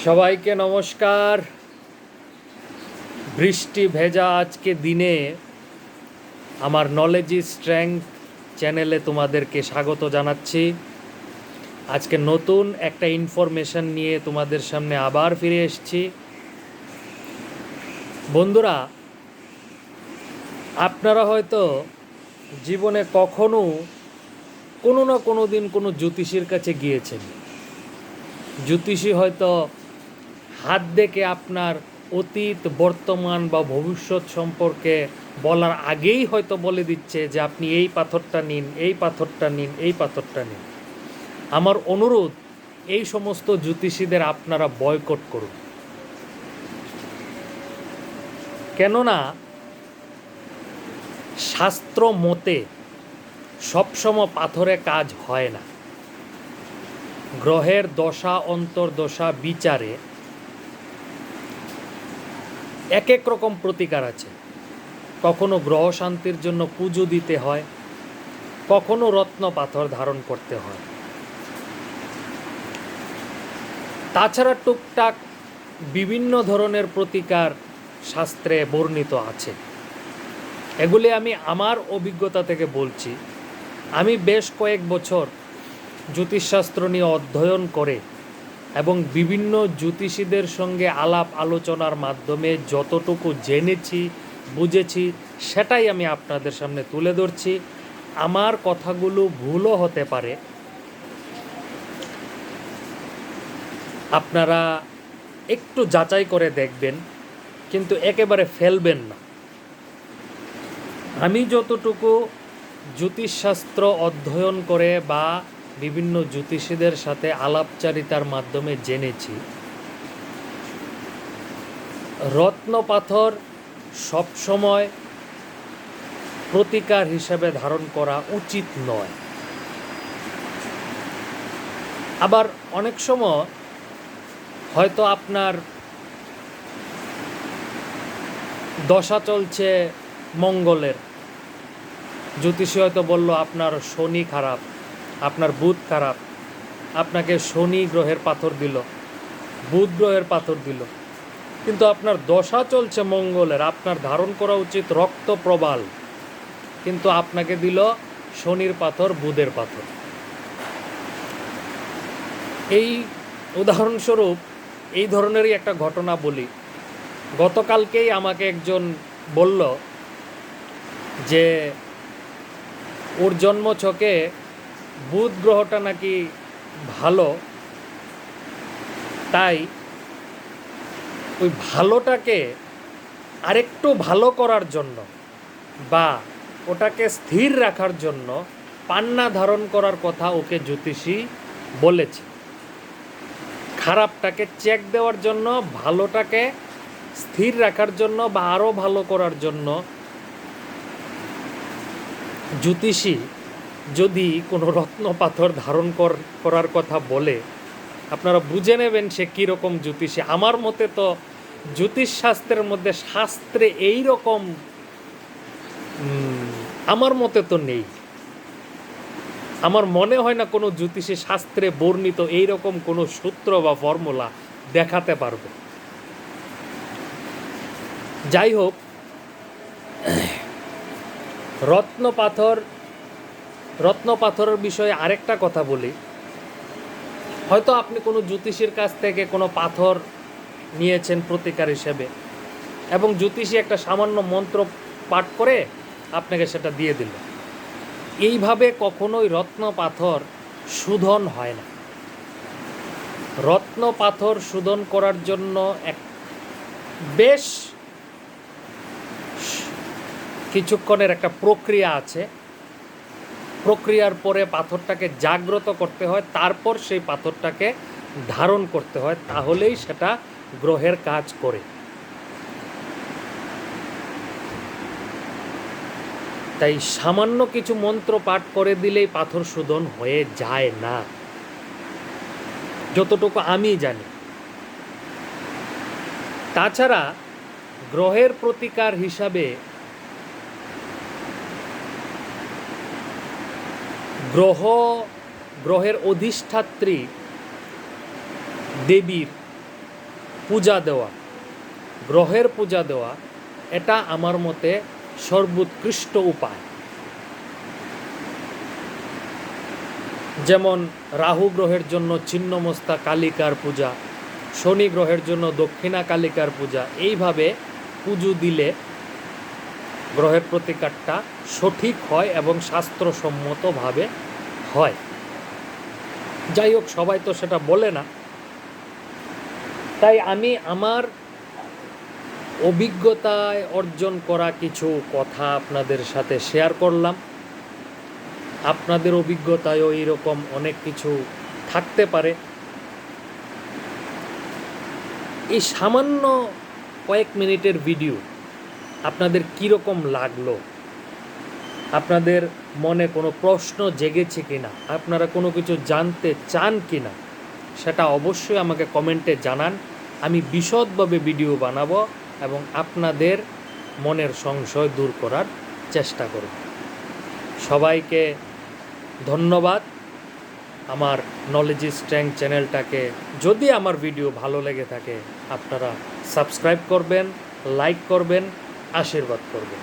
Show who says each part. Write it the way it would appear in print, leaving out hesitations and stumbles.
Speaker 1: সবাইকে নমস্কার। বৃষ্টি ভেজা আজকে দিনে আমার নলেজ ইজ স্ট্রেংথ চ্যানেলে তোমাদেরকে স্বাগত জানাচ্ছি। আজকে নতুন একটা ইনফরমেশন নিয়ে তোমাদের সামনে আবার ফিরে এসেছি। বন্ধুরা, আপনারা হয়তো জীবনে কখনো কোনো না কোনো দিন কোনো জ্যোতিষীর কাছে গিয়েছেন। জ্যোতিষী হয়তো হাত দেখে আপনার অতীত, বর্তমান বা ভবিষ্যৎ সম্পর্কে বলার আগেই হয়তো বলে দিচ্ছে যে আপনি এই পাথরটা নিন, এই পাথরটা নিন, এই পাথরটা নিন। আমার অনুরোধ, এই সমস্ত জ্যোতিষীদের আপনারা বয়কট করুন। কেননা শাস্ত্র মতে সবসময় পাথরে কাজ হয় না। গ্রহের দশা অন্তর্দশা বিচারে এক এক রকম প্রতিকার আছে। কখনো গ্রহ শান্তির জন্য পুজো দিতে হয়, কখনো রত্ন পাথর ধারণ করতে হয়। তাছাড়া টুকটাক বিভিন্ন ধরনের প্রতিকার শাস্ত্রে বর্ণিত আছে। এগুলি আমি আমার অভিজ্ঞতা থেকে বলছি। আমি বেশ কয়েক বছর জ্যোতিষশাস্ত্র নিয়ে অধ্যয়ন করে এবং বিভিন্ন জ্যোতিষীদের সঙ্গে আলাপ আলোচনার মাধ্যমে যতটুকু জেনেছি, বুঝেছি, সেটাই আমি আপনাদের সামনে তুলে ধরছি। আমার কথাগুলো ভুলও হতে পারে, আপনারা একটু যাচাই করে দেখবেন, কিন্তু একেবারে ফেলবেন না। আমি যতটুকু জ্যোতিষশাস্ত্র অধ্যয়ন করে বা বিভিন্ন জ্যোতিষীদের সাথে আলাপচারিতার মাধ্যমে জেনেছি, রত্ন পাথর সবসময় প্রতিকার হিসেবে ধারণ করা উচিত নয়। আবার অনেক সময় হয়তো আপনার দশা চলছে মঙ্গলের, জ্যোতিষী হয়তো বলল আপনার শনি খারাপ, আপনার বুধ খারাপ, আপনাকে শনি গ্রহের পাথর দিল, বুধ গ্রহের পাথর দিল, কিন্তু আপনার দশা চলছে মঙ্গলের, আপনার ধারণ করা উচিত রক্ত প্রবাল, কিন্তু আপনাকে দিল শনির পাথর, বুধের পাথর। এই উদাহরণস্বরূপ এই ধরনেরই একটা ঘটনা বলি। গতকালকেই আমাকে একজন বলল যে ওর জন্মছকে বুধ গ্রহটা নাকি ভালো, তাই ওই ভালোটাকে আরেকটু ভালো করার জন্য বা ওটাকে স্থির রাখার জন্য পান্না ধারণ করার কথা ওকে জ্যোতিষী বলেছে। খারাপটাকে চেক দেওয়ার জন্য, ভালোটাকে স্থির রাখার জন্য বা আরও ভালো করার জন্য জ্যোতিষী যদি কোনো রত্ন পাথর ধারণ করার কথা বলে, আপনারা বুঝে নেবেন সে কীরকম জ্যোতিষী। আমার মতে তো জ্যোতিষশাস্ত্রের মধ্যে শাস্ত্রে এই রকম আমার মতে তো নেই। আমার মনে হয় না কোনো জ্যোতিষী শাস্ত্রে বর্ণিত এই রকম কোনো সূত্র বা ফর্মুলা দেখাতে পারবে। যাই হোক, রত্ন পাথরের বিষয়ে আরেকটা কথা বলি। হয়তো আপনি কোনো জ্যোতিষীর কাছ থেকে কোনো পাথর নিয়েছেন প্রতিকার হিসেবে, এবং জ্যোতিষী একটা সামান্য মন্ত্র পাঠ করে আপনাকে সেটা দিয়ে দিল। এইভাবে কখনোই রত্ন পাথর শোধন হয় না। রত্ন পাথর শোধন করার জন্য এক বেশ কিছুক্ষণের একটা প্রক্রিয়া আছে। প্রক্রিয়ার পরে পাথরটাকে জাগ্রত করতে হয়, তারপর সেই পাথরটাকে ধারণ করতে হয়, তাহলেই সেটা গ্রহের কাজ করে। তাই সামান্য কিছু মন্ত্র পাঠ করে দিলেই পাথর শোধন হয়ে যায় না, যতটুকু আমি জানি। তাছাড়া গ্রহের প্রতিকার হিসাবে গ্রহের অধিষ্ঠাত্রী দেবীর পূজা দেওয়া, গ্রহের পূজা দেওয়া, এটা আমার মতে সর্বোৎকৃষ্ট উপায়। যেমন রাহু গ্রহের জন্য ছিন্নমস্তা কালিকার পূজা, শনি গ্রহের জন্য দক্ষিণা কালিকার পূজা, এইভাবে পুজো দিলে গ্রহের প্রতিকারটা সঠিক হয় এবং শাস্ত্রসম্মতভাবে হয়। যাই হোক, সবাই তো সেটা বলে না, তাই আমি আমার অভিজ্ঞতায় অর্জন করা কিছু কথা আপনাদের সাথে শেয়ার করলাম। আপনাদের অভিজ্ঞতায়ও এইরকম অনেক কিছু থাকতে পারে। এই সামান্য কয়েক মিনিটের ভিডিও আপনাদের কীরকম লাগলো? আপনাদের মনে কোনো প্রশ্ন জেগেছে কি না? আপনারা কোনো কিছু জানতে চান কি না? সেটা অবশ্যই আমাকে কমেন্টে জানান। আমি বিশদভাবে ভিডিও বানাবো এবং আপনাদের মনের সংশয় দূর করার চেষ্টা করব। সবাইকে ধন্যবাদ। আমার নলেজ ইজ স্ট্রেংথ চ্যানেলটাকে যদি আমার ভিডিও ভালো লেগে থাকে আপনারা সাবস্ক্রাইব করবেন, লাইক করবেন, আশীর্বাদ করবেন।